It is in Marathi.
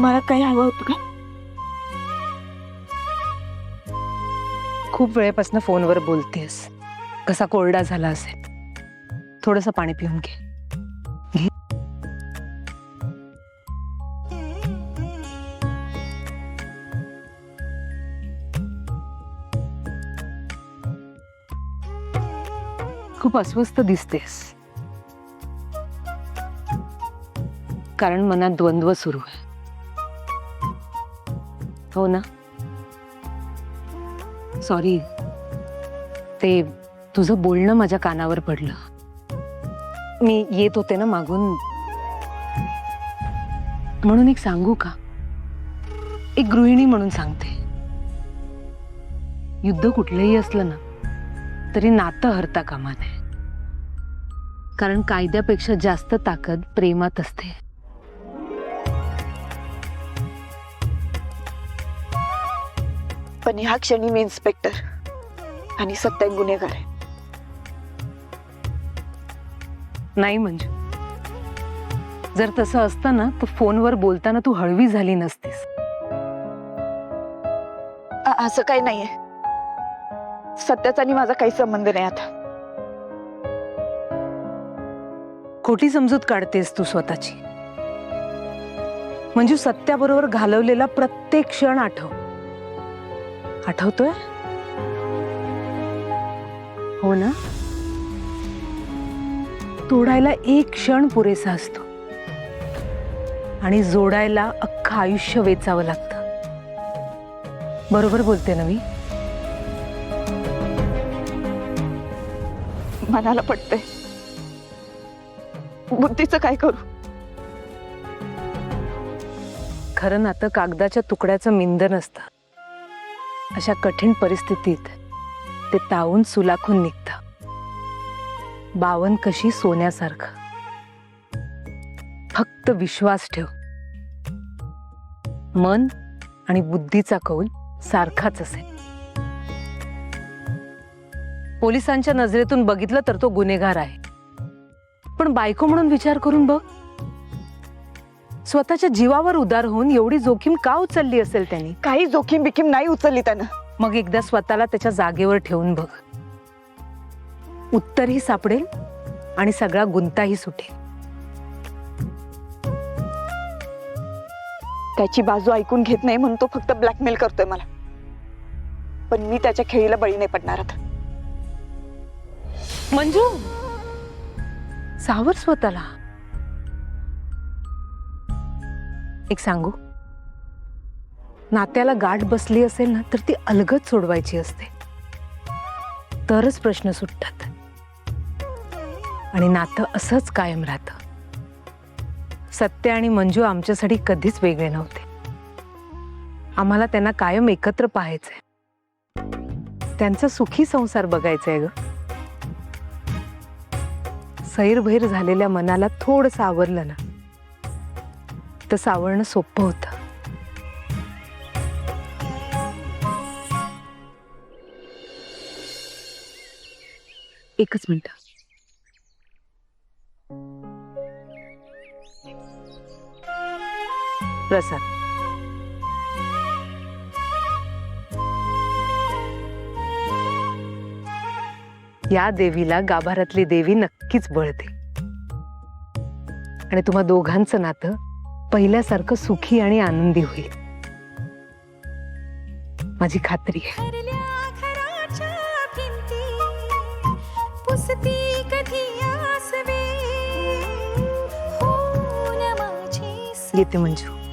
तुम्हाला काही हवं होतं का? खूप वेळेपासून फोनवर बोलतेस, कसा कोरडा झाला असेल. थोडंसं पाणी पिऊन घे. खूप अस्वस्थ दिसतेस, कारण मनात द्वंद्व सुरू आहे. हो ना? सॉरी, ते तुझं बोलणं माझ्या कानावर पडलं. मी येत होते ना मागून, म्हणून एक सांगू का? एक गृहिणी म्हणून सांगते, युद्ध कुठलंही असलं ना तरी नातं हरता कामा नये. कारण कायद्यापेक्षा जास्त ताकद प्रेमात असते. पण ह्या क्षणी मी इन्स्पेक्टर आणि सत्य गुन्हेगार आहे. नाही म्हणजे जर तसं असतं ना तर फोनवर बोलताना तू हळवी झाली नसतीस. असं काही नाहीये. सत्याचा आणि माझा काही संबंध नाही आता. खोटी समजूत काढतेस तू स्वतःची. म्हणजे सत्याबरोबर घालवलेला प्रत्येक क्षण आठवतोय? हो ना? तोडायला एक क्षण पुरेसा असतो आणि जोडायला अख्खं आयुष्य वेचावं लागतं. बरोबर बोलते ना मी? मनाला पटतंय, बुद्धीचं काय करू? खरं नातं कागदाच्या तुकड्याचं मिंदन असतं. अशा कठीण परिस्थितीत ते तावून सुलाखून निघतं. बावन कशी सोन्यासारखं. फक्त विश्वास ठेव. मन आणि बुद्धीचा कौल सारखाच असेल. पोलिसांच्या नजरेतून बघितलं तर तो गुन्हेगार आहे, पण बायको म्हणून विचार करून बघ, स्वतःच्या जीवावर उदार होऊन एवढी जोखीम का उचलली असेल त्यांनी? काही जोखीम बिखीम नाही उचलली त्यानं. मग एकदा स्वतःला त्याच्या जागेवर ठेवून बघ. उत्तरही सापडेल आणि सगळा गुंताही सुटेल. त्याची बाजू ऐकून घेत नाही म्हणून तो फक्त ब्लॅकमेल करतोय मला. पण मी त्याच्या खेळीला बळी नाही पडणार आता. मंजू, सावर स्वतःला. एक सांगू, नात्याला गाठ बसली असेल ना तर ती अलगद सोडवायची असते, तरच प्रश्न सुटतात आणि नातं असंच कायम राहतं. सत्य आणि मंजू आमच्यासाठी कधीच वेगळे नव्हते. आम्हाला त्यांना कायम एकत्र पाहायचंय. त्यांचा सुखी संसार बघायचाय ग. सैरभैर झालेल्या मनाला थोडंसं आवरलं ना तर सावरणं सोपं होतं. एकच मिनिट. प्रसाद, या देवीला गाभारातली देवी नक्कीच बळते आणि तुम्हा दोघांचं नातं पहिल्यासारखं सुखी आणि आनंदी होईल, माझी खात्री आहे. येते मंजू.